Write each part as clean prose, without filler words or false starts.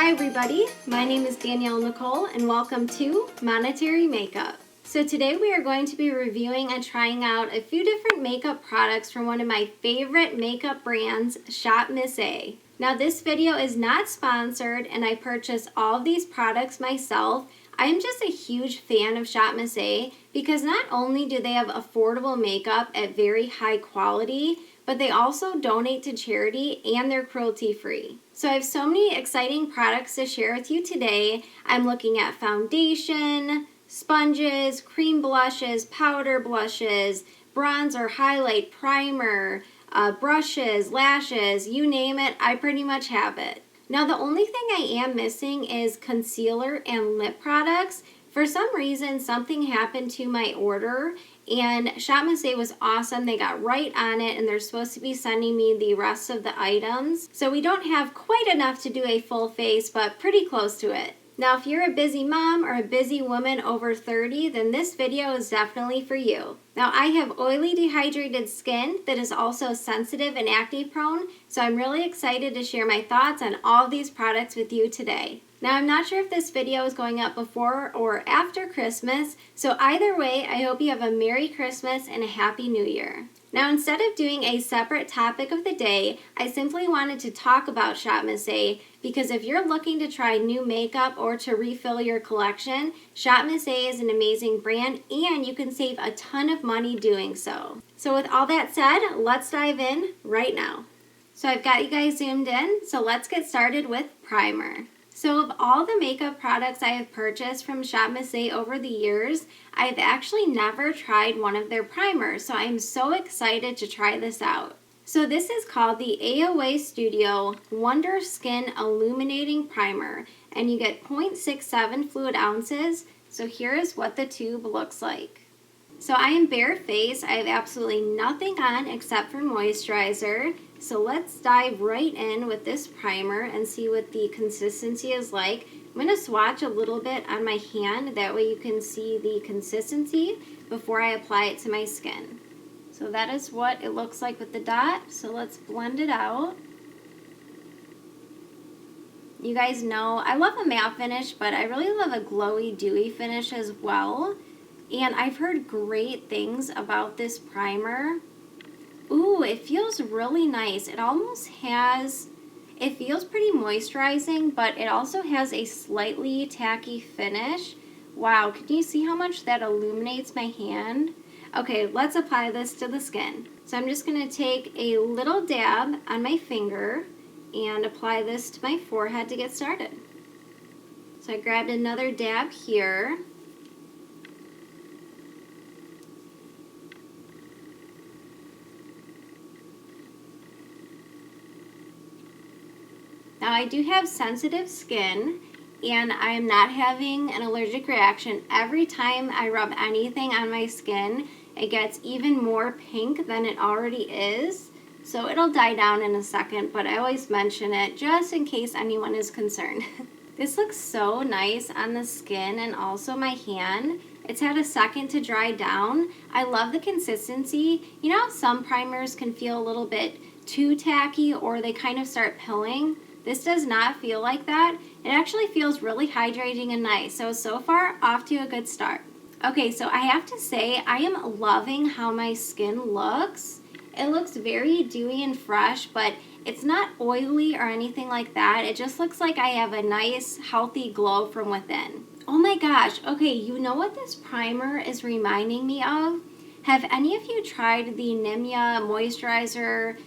Hi everybody, my name is Danielle Nicole and welcome to Monetary Makeup. So today we are going to be reviewing and trying out a few different makeup products from one of my favorite makeup brands, Shop Miss A. Now this video is not sponsored and I purchased all of these products myself. I am just a huge fan of Shop Miss A because not only do they have affordable makeup at very high quality, but they also donate to charity and they're cruelty free. So I have so many exciting products to share with you today. I'm looking at foundation, sponges, cream blushes, powder blushes, bronzer, highlight, primer, brushes, lashes, you name it, I pretty much have it. Now the only thing I am missing is concealer and lip products. For some reason, something happened to my order and Shop Miss A was awesome. They got right on it and they're supposed to be sending me the rest of the items. So we don't have quite enough to do a full face, but pretty close to it. Now, if you're a busy mom or a busy woman over 30, then this video is definitely for you. Now, I have oily, dehydrated skin that is also sensitive and acne prone, so I'm really excited to share my thoughts on all of these products with you today. Now, I'm not sure if this video is going up before or after Christmas, so either way, I hope you have a Merry Christmas and a Happy New Year. Now, instead of doing a separate topic of the day, I simply wanted to talk about Shop Miss A because if you're looking to try new makeup or to refill your collection, Shop Miss A is an amazing brand and you can save a ton of money doing so. So with all that said, let's dive in right now. So I've got you guys zoomed in, so let's get started with primer. So of all the makeup products I have purchased from Shop Miss A over the years, I've actually never tried one of their primers, so I'm so excited to try this out. So this is called the Aoa Studio Wonderskin Illuminating Primer, and you get 0.67 fluid ounces, so here is what the tube looks like. So I am barefaced, I have absolutely nothing on except for moisturizer. So let's dive right in with this primer and see what the consistency is like. I'm going to swatch a little bit on my hand, that way you can see the consistency before I apply it to my skin. So that is what it looks like with the dot, so let's blend it out. You guys know I love a matte finish, but I really love a glowy, dewy finish as well. And I've heard great things about this primer. Ooh, it feels really nice. It almost has, it feels pretty moisturizing, but it also has a slightly tacky finish. Wow, can you see how much that illuminates my hand? Okay, let's apply this to the skin. So I'm just gonna take a little dab on my finger and apply this to my forehead to get started. So I grabbed another dab here. Now I do have sensitive skin and I am not having an allergic reaction. Every time I rub anything on my skin, it gets even more pink than it already is. So it'll die down in a second, but I always mention it just in case anyone is concerned. This looks so nice on the skin and also my hand. It's had a second to dry down. I love the consistency. You know how some primers can feel a little bit too tacky or they kind of start pilling? This does not feel like that. It actually feels really hydrating and nice. So far, off to a good start. Okay, so I have to say, I am loving how my skin looks. It looks very dewy and fresh, but it's not oily or anything like that. It just looks like I have a nice, healthy glow from within. Oh my gosh, okay, you know what this primer is reminding me of? Have any of you tried the Nimya moisturizer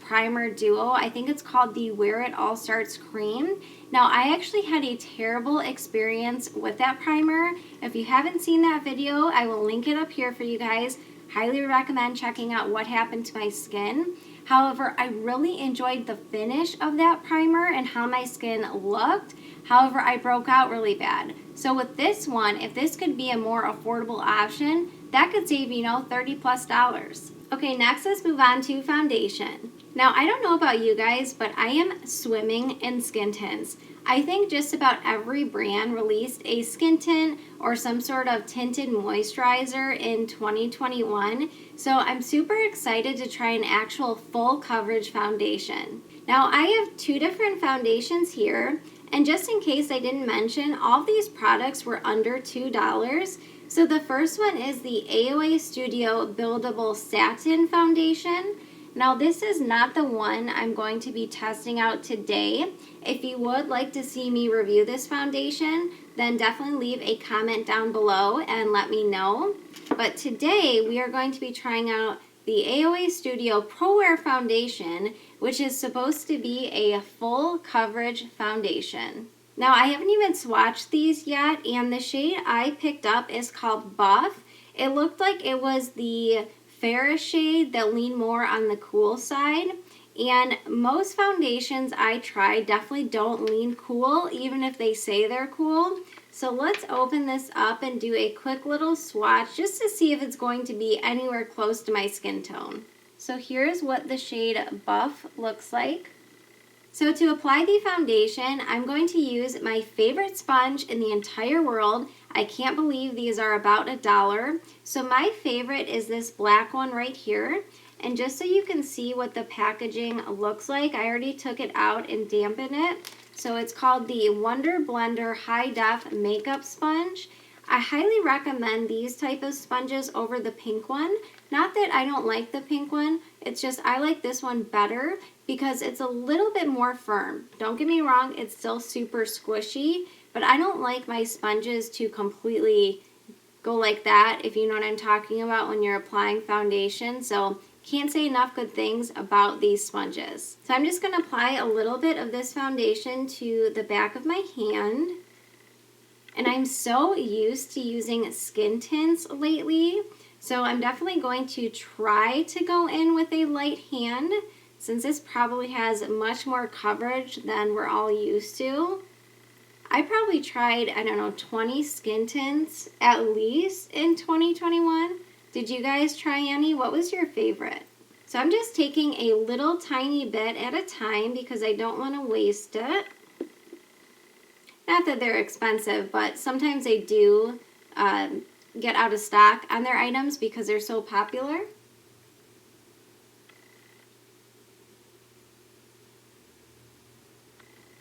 / primer duo? I think it's called the Where It All Starts cream. Now I actually had a terrible experience with that primer. If you haven't seen that video, I will link it up here for you guys. Highly recommend checking out what happened to my skin. However, I really enjoyed the finish of that primer and how my skin looked. However, I broke out really bad. So with this one, if this could be a more affordable option, that could save, you know, $30+. Okay, next let's move on to foundation. Now, I don't know about you guys, but I am swimming in skin tints. I think just about every brand released a skin tint or some sort of tinted moisturizer in 2021. So I'm super excited to try an actual full coverage foundation. Now I have two different foundations here, And just in case I didn't mention, all of these products were under $2. So the first one is the Aoa Studio Buildable Satin Foundation. Now this is not the one I'm going to be testing out today. If you would like to see me review this foundation, then definitely leave a comment down below and let me know. But today we are going to be trying out the Aoa Studio Pro Wear Foundation, which is supposed to be a full coverage foundation. Now I haven't even swatched these yet, and the shade I picked up is called Buff. It looked like it was the fairest shade that leaned more on the cool side. And most foundations I try definitely don't lean cool, even if they say they're cool. So let's open this up and do a quick little swatch just to see if it's going to be anywhere close to my skin tone. So here's what the shade Buff looks like. So to apply the foundation, I'm going to use my favorite sponge in the entire world. I can't believe these are about $1. So my favorite is this black one right here. And just so you can see what the packaging looks like, I already took it out and dampened it. So it's called the Wonder Blender High Def Makeup Sponge. I highly recommend these type of sponges over the pink one. Not that I don't like the pink one, it's just I like this one better because it's a little bit more firm. Don't get me wrong, it's still super squishy, but I don't like my sponges to completely go like that, if you know what I'm talking about when you're applying foundation. So can't say enough good things about these sponges. So I'm just going to apply a little bit of this foundation to the back of my hand. And I'm so used to using skin tints lately, so I'm definitely going to try to go in with a light hand since this probably has much more coverage than we're all used to. I probably tried, I don't know, 20 skin tints at least in 2021. Did you guys try any? What was your favorite? So I'm just taking a little tiny bit at a time because I don't want to waste it. Not that they're expensive, but sometimes they do get out of stock on their items because they're so popular.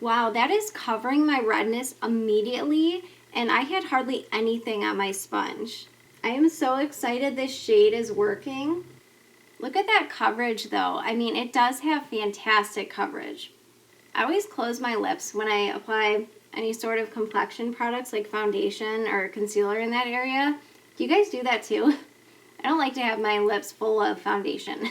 Wow, that is covering my redness immediately, and I had hardly anything on my sponge. I am so excited this shade is working. Look at that coverage though. I mean, it does have fantastic coverage. I always close my lips when I apply any sort of complexion products like foundation or concealer in that area. Do you guys do that too? I don't like to have my lips full of foundation.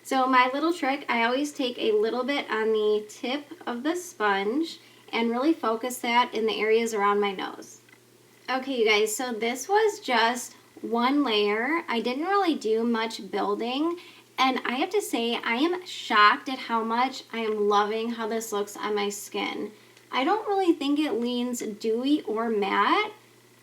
So my little trick, I always take a little bit on the tip of the sponge and really focus that in the areas around my nose. Okay, you guys, so this was just one layer. I didn't really do much building, and I have to say I am shocked at how much I am loving how this looks on my skin. I don't really think it leans dewy or matte.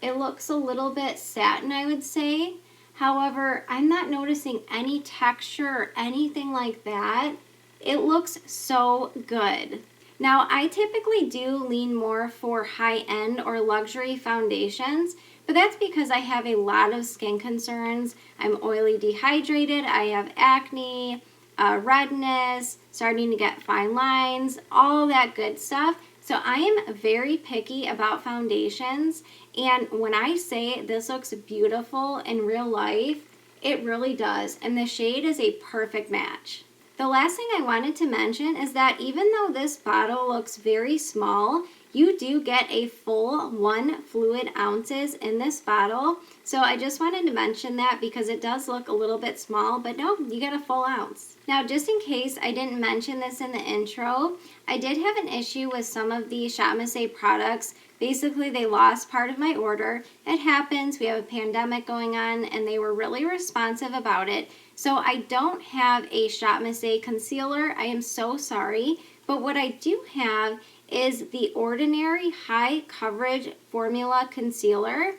It looks a little bit satin, I would say. However, I'm not noticing any texture or anything like that. It looks so good. Now, I typically do lean more for high-end or luxury foundations, but that's because I have a lot of skin concerns. I'm oily dehydrated, I have acne, redness, starting to get fine lines, all that good stuff. So I am very picky about foundations, and when I say this looks beautiful in real life, it really does, and the shade is a perfect match. The last thing I wanted to mention is that even though this bottle looks very small, you do get a full 1 fluid ounces in this bottle. So I just wanted to mention that because it does look a little bit small, but no, you get a full ounce. Now, just in case I didn't mention this in the intro, I did have an issue with some of the Shop Miss A products. Basically, they lost part of my order. It happens, we have a pandemic going on, and they were really responsive about it. So I don't have a Shop Miss A concealer. I am so sorry. But what I do have is the Ordinary High Coverage Formula Concealer.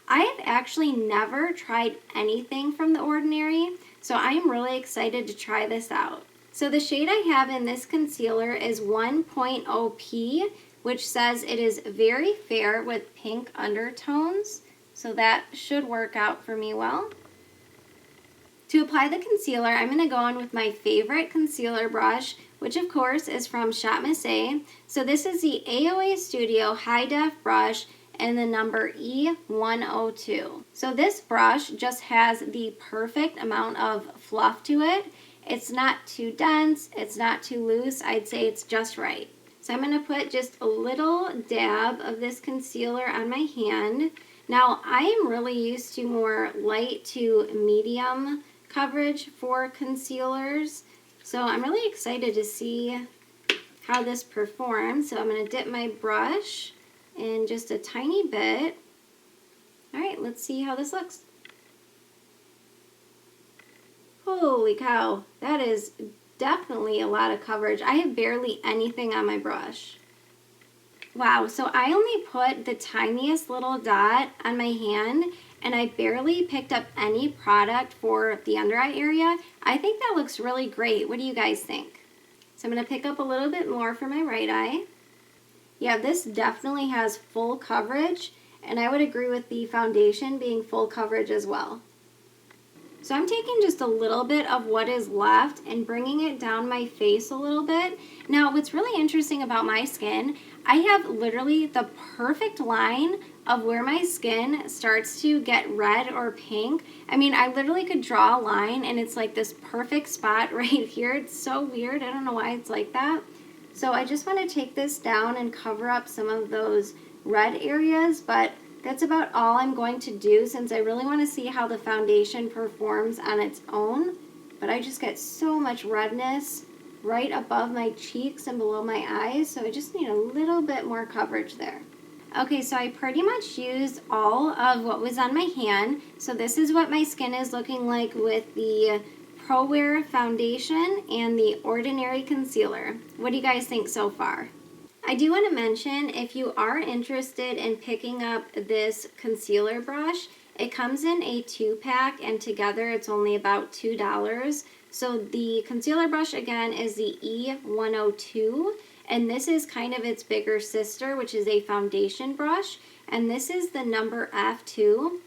I have actually never tried anything from The Ordinary, so I am really excited to try this out. So the shade I have in this concealer is 1.0P, which says it is very fair with pink undertones, so that should work out for me well. To apply the concealer, I'm going to go in with my favorite concealer brush, which of course is from Shop Miss A. So this is the Aoa Studio High Def brush and the number E102. So this brush just has the perfect amount of fluff to it. It's not too dense, it's not too loose. I'd say it's just right. So I'm going to put just a little dab of this concealer on my hand. Now I am really used to more light to medium coverage for concealers. So I'm really excited to see how this performs. So I'm going to dip my brush in just a tiny bit. All right, let's see how this looks. Holy cow, that is definitely a lot of coverage. I have barely anything on my brush. Wow, so I only put the tiniest little dot on my hand and I barely picked up any product for the under eye area. I think that looks really great. What do you guys think? So I'm going to pick up a little bit more for my right eye. Yeah, this definitely has full coverage, and I would agree with the foundation being full coverage as well. So I'm taking just a little bit of what is left and bringing it down my face a little bit. Now, what's really interesting about my skin, I have literally the perfect line of where my skin starts to get red or pink. I mean, I literally could draw a line and it's like this perfect spot right here. It's so weird. I don't know why it's like that. So I just want to take this down and cover up some of those red areas, but that's about all I'm going to do since I really want to see how the foundation performs on its own. But I just get so much redness right above my cheeks and below my eyes, so I just need a little bit more coverage there. Okay, so I pretty much used all of what was on my hand. So this is what my skin is looking like with the Pro Wear foundation and the Ordinary concealer. What do you guys think so far? I do want to mention, if you are interested in picking up this concealer brush, it comes in a 2-pack and together it's only about $2. So the concealer brush again is the E102, and this is kind of its bigger sister, which is a foundation brush, and this is the number F2.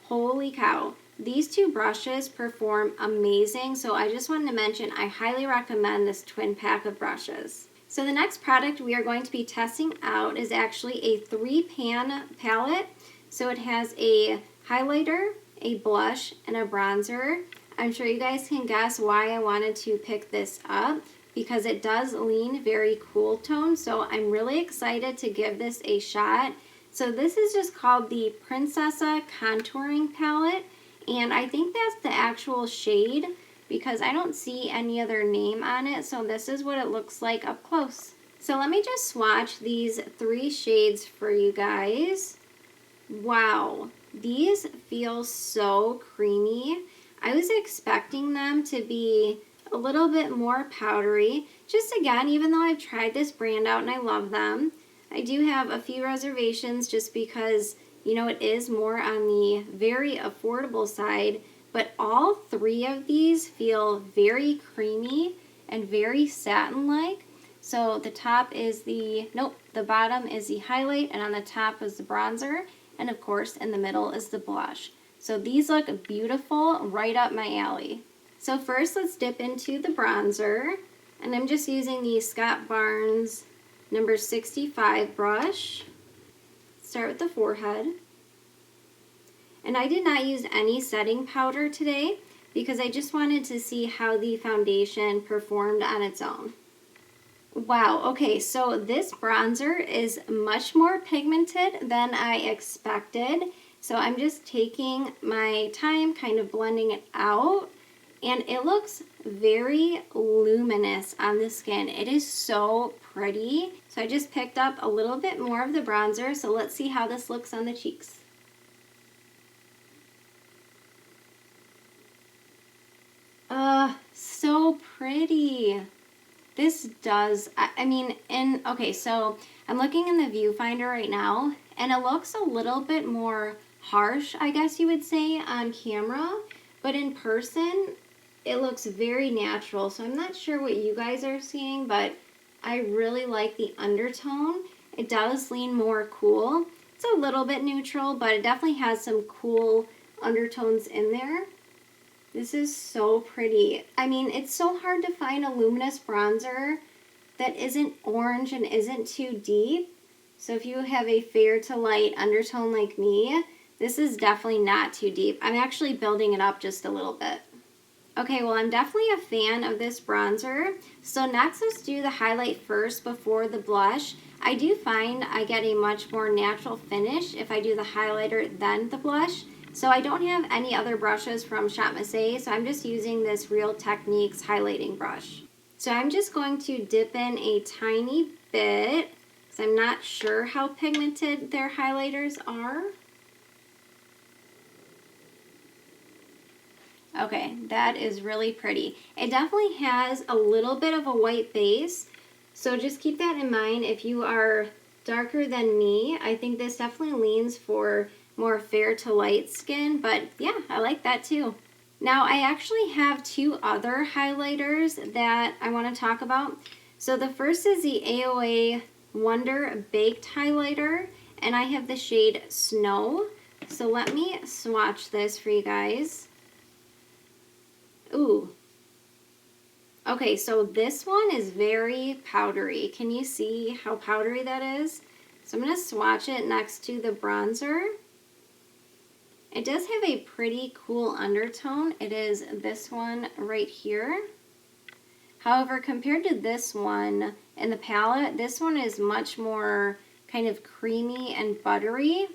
Holy cow. These two brushes perform amazing, so I just wanted to mention I highly recommend this twin pack of brushes. So the next product we are going to be testing out is actually a 3-pan palette. So it has a highlighter, a blush, and a bronzer. I'm sure you guys can guess why I wanted to pick this up, because it does lean very cool tone, so I'm really excited to give this a shot. So this is just called the Princessa Contouring Palette, and I think that's the actual shade because I don't see any other name on it, so this is what it looks like up close. So let me just swatch these 3 shades for you guys. Wow, these feel so creamy. I was expecting them to be a little bit more powdery. Just again, even though I've tried this brand out and I love them, I do have a few reservations just because, you know, it is more on the very affordable side, but all 3 of these feel very creamy and very satin-like. So the top is the bottom is the highlight, and on the top is the bronzer, and of course in the middle is the blush. So these look beautiful, right up my alley. So first let's dip into the bronzer, and I'm just using the Scott Barnes number 65 brush. Start with the forehead. And I did not use any setting powder today because I just wanted to see how the foundation performed on its own. Wow, okay, so this bronzer is much more pigmented than I expected. So I'm just taking my time kind of blending it out, and it looks very luminous on the skin. It is so pretty. So I just picked up a little bit more of the bronzer, so let's see how this looks on the cheeks. So pretty. This does, okay, so I'm looking in the viewfinder right now, and it looks a little bit more harsh, I guess you would say, on camera, but in person, it looks very natural. So I'm not sure what you guys are seeing, but I really like the undertone. It does lean more cool. It's a little bit neutral, but it definitely has some cool undertones in there. This is so pretty. I mean, it's so hard to find a luminous bronzer that isn't orange and isn't too deep. So if you have a fair to light undertone like me, this is definitely not too deep. I'm actually building it up just a little bit. Okay, well, I'm definitely a fan of this bronzer. So next, let's do the highlight first before the blush. I do find I get a much more natural finish if I do the highlighter then the blush. So I don't have any other brushes from Shop Missy, so I'm just using this Real Techniques highlighting brush. So I'm just going to dip in a tiny bit, because I'm not sure how pigmented their highlighters are. Okay, that is really pretty. It definitely has a little bit of a white base, so just keep that in mind. If you are darker than me, I think this definitely leans for more fair to light skin, but yeah, I like that too. Now, I actually have two other highlighters that I want to talk about. So the first is the Aoa Wonder Baked Highlighter, and I have the shade Snow. So let me swatch this for you guys. Ooh. Okay, so this one is very powdery. Can you see how powdery that is? So I'm going to swatch it next to the bronzer. It does have a pretty cool undertone. It is this one right here. However, compared to this one in the palette, this one is much more kind of creamy and buttery.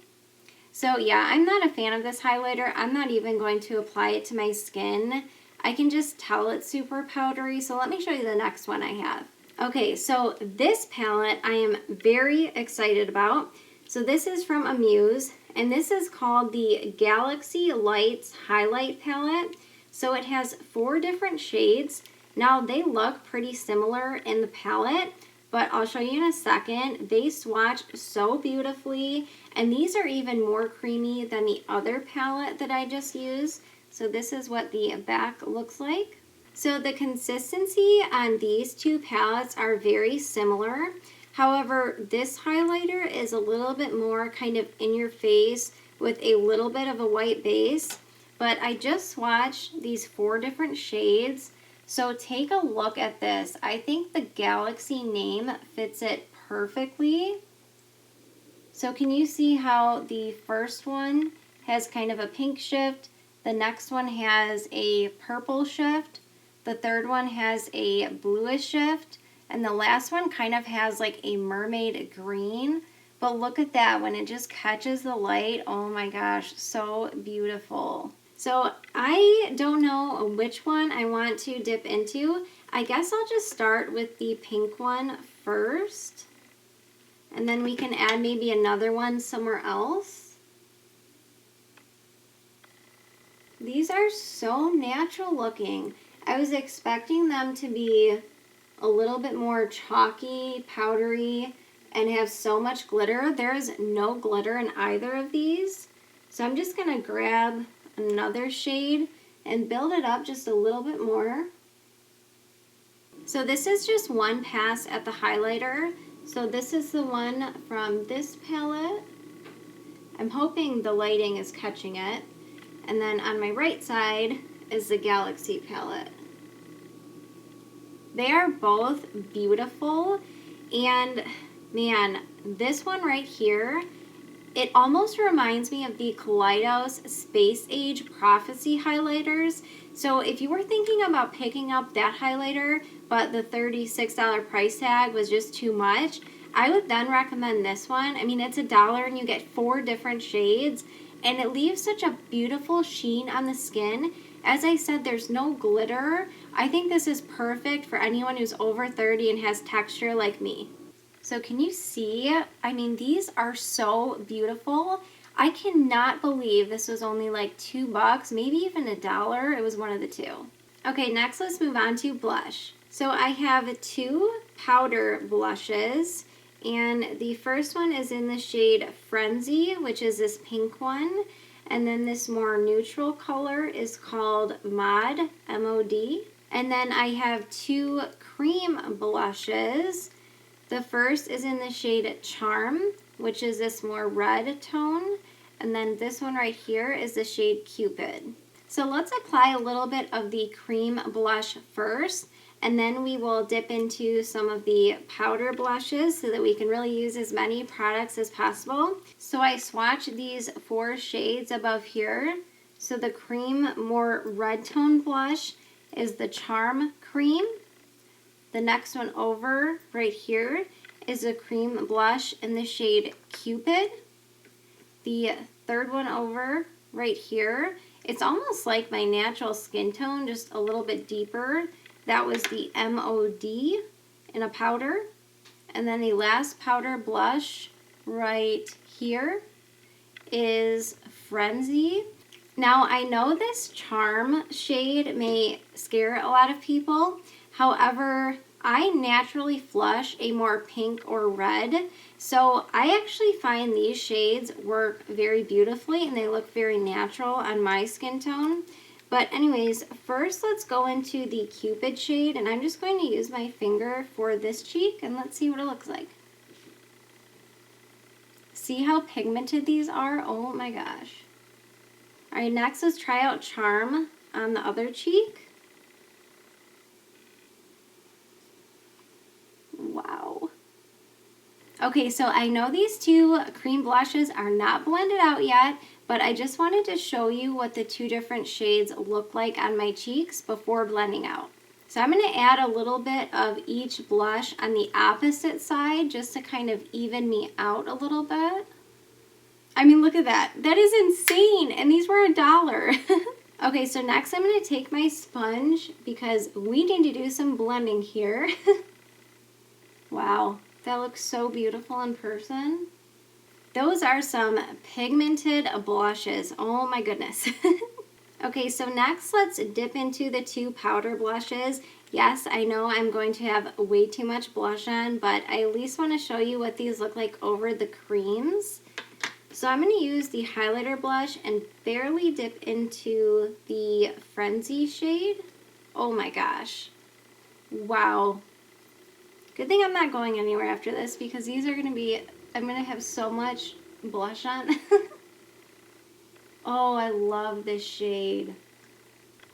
So yeah, I'm not a fan of this highlighter. I'm not even going to apply it to my skin. I can just tell it's super powdery, so let me show you the next one I have. Okay, so this palette I am very excited about. So this is from Amuse, and this is called the Galaxy Lights Highlight Palette. So it has 4 different shades. Now they look pretty similar in the palette, but I'll show you in a second. They swatch so beautifully, and these are even more creamy than the other palette that I just used. So this is what the back looks like. So the consistency on these two palettes are very similar. However, this highlighter is a little bit more kind of in your face with a little bit of a white base. But I just swatched these 4 different shades. So take a look at this. I think the Galaxy name fits it perfectly. So can you see how the first one has kind of a pink shift? The next one has a purple shift. The third one has a bluish shift. And the last one kind of has like a mermaid green. But look at that, when it just catches the light, oh my gosh, so beautiful. So I don't know which one I want to dip into. I guess I'll just start with the pink one first. And then we can add maybe another one somewhere else. These are so natural looking. I was expecting them to be a little bit more chalky, powdery, and have so much glitter. There's no glitter in either of these. So I'm just gonna grab another shade and build it up just a little bit more. So this is just one pass at the highlighter. So this is the one from this palette. I'm hoping the lighting is catching it. And then on my right side is the Galaxy palette. They are both beautiful, and man, this one right here, it almost reminds me of the Kaleidos Space Age Prophecy highlighters. So if you were thinking about picking up that highlighter, but the $36 price tag was just too much, I would then recommend this one. I mean, it's $1 and you get 4 different shades, and it leaves such a beautiful sheen on the skin. As I said, there's no glitter. I think this is perfect for anyone who's over 30 and has texture like me. So can you see? I mean, these are so beautiful. I cannot believe this was only like $2, maybe even $1. It was one of the two. Okay, next let's move on to blush. So I have 2 powder blushes. And the first one is in the shade Frenzy, which is this pink one. And then this more neutral color is called Mod, M-O-D. And then I have 2 cream blushes. The first is in the shade Charm, which is this more red tone. And then this one right here is the shade Cupid. So let's apply a little bit of the cream blush first. and then we will dip into some of the powder blushes so that we can really use as many products as possible. So I swatched these 4 shades above here. So the cream, more red tone blush is the Charm Cream. The next one over right here is a cream blush in the shade Cupid. The third one over right here, it's almost like my natural skin tone, just a little bit deeper. That was the MOD in a powder. And then the last powder blush right here is Frenzy. Now I know this Charm shade may scare a lot of people. However, I naturally flush a more pink or red, so I actually find these shades work very beautifully and they look very natural on my skin tone. But anyways, first let's go into the Cupid shade, and I'm just going to use my finger for this cheek and let's see what it looks like. See how pigmented these are? Oh my gosh. Alright, next let's try out Charm on the other cheek. Wow. Okay, so I know these 2 cream blushes are not blended out yet, but I just wanted to show you what the 2 different shades look like on my cheeks before blending out. So I'm going to add a little bit of each blush on the opposite side just to kind of even me out a little bit. I mean, look at that. That is insane, and these were $1. Okay, so next I'm going to take my sponge because we need to do some blending here. Wow, that looks so beautiful in person. Those are some pigmented blushes. Oh my goodness. Okay, so next let's dip into the 2 powder blushes. Yes, I know I'm going to have way too much blush on, but I at least want to show you what these look like over the creams. So I'm going to use the highlighter blush and barely dip into the Frenzy shade. Oh my gosh. Wow. Good thing I'm not going anywhere after this because these are going to be, I'm going to have so much blush on. Oh, I love this shade.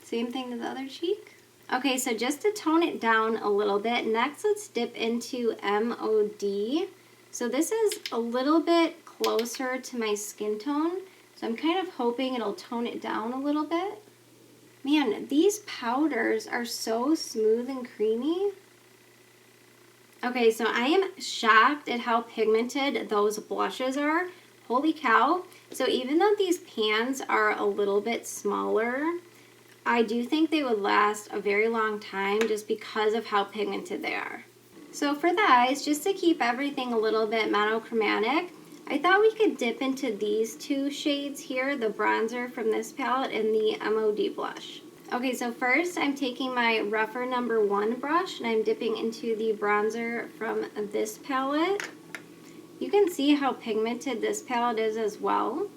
Same thing to the other cheek. Okay, so just to tone it down a little bit, next let's dip into MOD. So this is a little bit closer to my skin tone, so I'm kind of hoping it'll tone it down a little bit. Man, these powders are so smooth and creamy. Okay, so I am shocked at how pigmented those blushes are. Holy cow. So even though these pans are a little bit smaller, I do think they would last a very long time just because of how pigmented they are. So for the eyes, just to keep everything a little bit monochromatic, I thought we could dip into these 2 shades here, the bronzer from this palette and the MOD blush. Okay, so first I'm taking my rougher number 1 brush and I'm dipping into the bronzer from this palette. You can see how pigmented this palette is as well.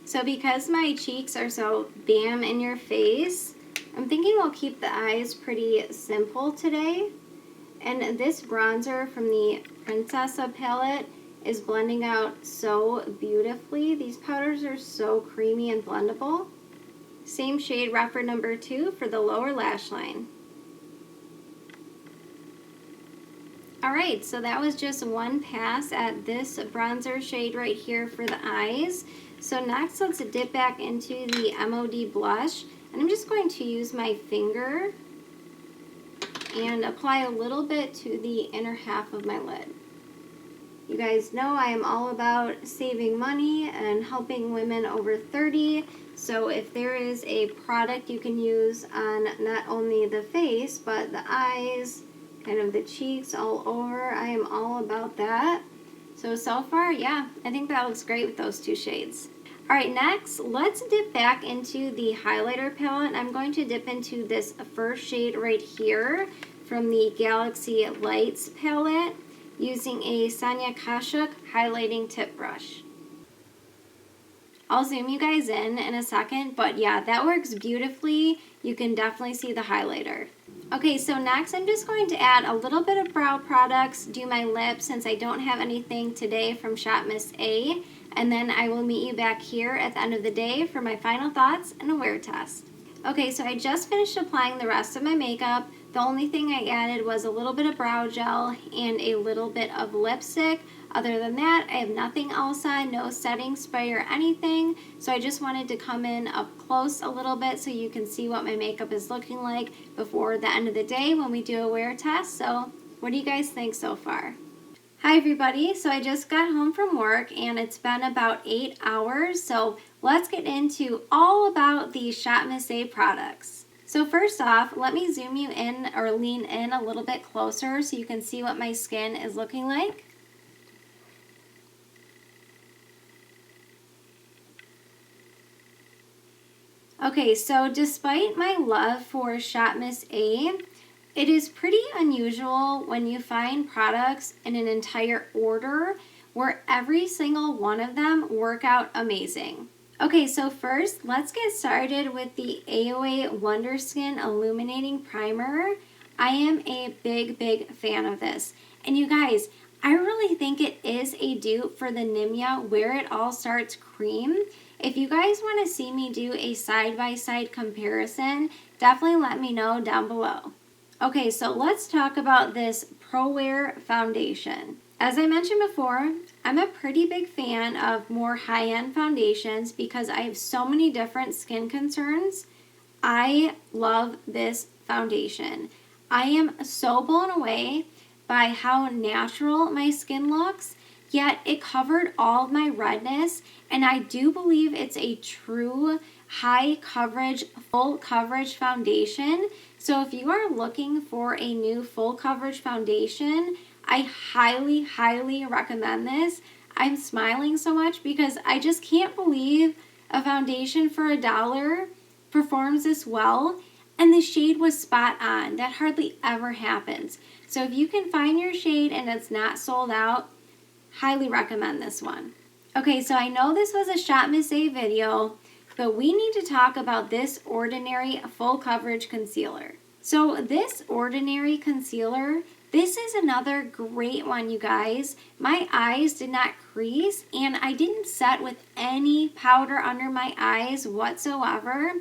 So because my cheeks are so bam in your face, I'm thinking we'll keep the eyes pretty simple today. And this bronzer from the Princessa palette is blending out so beautifully. These powders are so creamy and blendable. Same shade, rougher number 2 for the lower lash line. Alright, so that was just one pass at this bronzer shade right here for the eyes. So next let's dip back into the MOD blush, and I'm just going to use my finger and apply a little bit to the inner half of my lid. You guys know I am all about saving money and helping women over 30, so if there is a product you can use on not only the face but the eyes, kind of the cheeks all over, I am all about that. So far, yeah, I think that looks great with those 2 shades. Alright, next, let's dip back into the highlighter palette. I'm going to dip into this first shade right here from the Galaxy Lights palette using a Sonia Kashuk highlighting tip brush. I'll zoom you guys in a second, but yeah, that works beautifully. You can definitely see the highlighter. Okay, so next I'm just going to add a little bit of brow products, do my lips since I don't have anything today from Shop Miss A, and then I will meet you back here at the end of the day for my final thoughts and a wear test. Okay, so I just finished applying the rest of my makeup. The only thing I added was a little bit of brow gel and a little bit of lipstick. Other than that, I have nothing else on, no setting spray or anything. So I just wanted to come in up close a little bit so you can see what my makeup is looking like before the end of the day when we do a wear test. So what do you guys think so far? Hi everybody, so I just got home from work and it's been about 8 hours, so let's get into all about these Shop Miss A products. So first off, let me zoom you in or lean in a little bit closer so you can see what my skin is looking like. Okay, so despite my love for Shop Miss A, it is pretty unusual when you find products in an entire order where every single one of them work out amazing. Okay, so first, let's get started with the Aoa Wonderskin Illuminating Primer. I am a big fan of this. And you guys, I really think it is a dupe for the Nimya Where It All Starts cream. If you guys want to see me do a side-by-side comparison, definitely let me know down below. Okay, so let's talk about this Pro Wear foundation. As I mentioned before, I'm a pretty big fan of more high-end foundations because I have so many different skin concerns. I love this foundation. I am so blown away by how natural my skin looks, yet it covered all of my redness, and I do believe it's a true high coverage, full coverage foundation. So if you are looking for a new full coverage foundation, I highly recommend this. I'm smiling so much because I just can't believe a foundation for $1 performs this well, and the shade was spot on. That hardly ever happens. So if you can find your shade and it's not sold out, highly recommend this one. Okay, so I know this was a Shop Miss A video, but we need to talk about this Ordinary Full Coverage Concealer. So this Ordinary Concealer, this is another great one, you guys. My eyes did not crease, and I didn't set with any powder under my eyes whatsoever.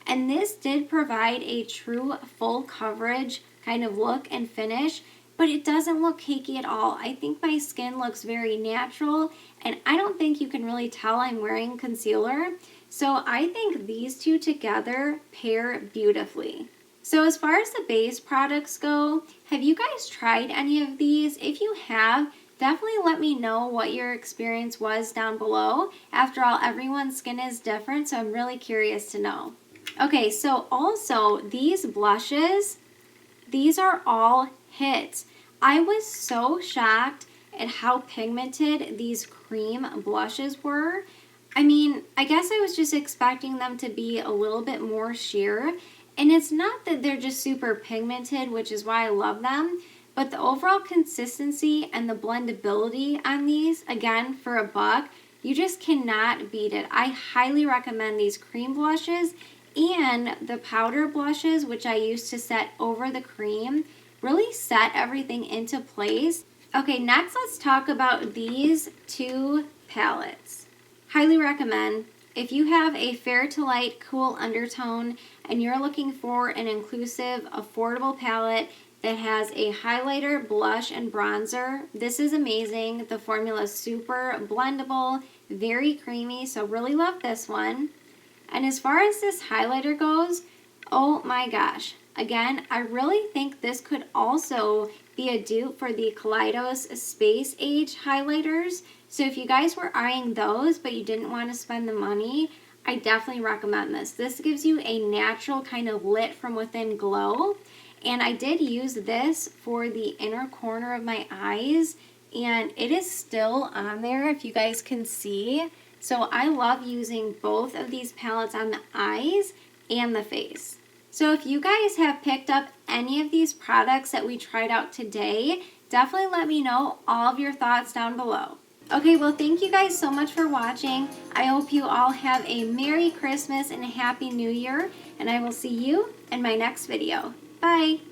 And this did provide a true full coverage kind of look and finish, but it doesn't look cakey at all. I think my skin looks very natural, and I don't think you can really tell I'm wearing concealer. So I think these two together pair beautifully. So as far as the base products go, have you guys tried any of these? If you have, definitely let me know what your experience was down below. After all, everyone's skin is different, so I'm really curious to know. Okay, so also these blushes, these are all hits. I was so shocked at how pigmented these cream blushes were. I mean, I guess I was just expecting them to be a little bit more sheer. And it's not that they're just super pigmented, which is why I love them, but the overall consistency and the blendability on these, again, for $1, you just cannot beat it. I highly recommend these cream blushes, and the powder blushes, which I use to set over the cream, really set everything into place. Okay, next let's talk about these two palettes. Highly recommend. If you have a fair to light cool undertone and you're looking for an inclusive, affordable palette that has a highlighter, blush, and bronzer, this is amazing. The formula is super blendable, very creamy, so really love this one. And as far as this highlighter goes, oh my gosh. Again, I really think this could also be a dupe for the Kaleidos Space Age highlighters. So if you guys were eyeing those but you didn't want to spend the money, I definitely recommend this. This gives you a natural kind of lit from within glow. And I did use this for the inner corner of my eyes, and it is still on there if you guys can see. So I love using both of these palettes on the eyes and the face. So if you guys have picked up any of these products that we tried out today, definitely let me know all of your thoughts down below. Okay, well thank you guys so much for watching. I hope you all have a Merry Christmas and a Happy New Year, and I will see you in my next video. Bye!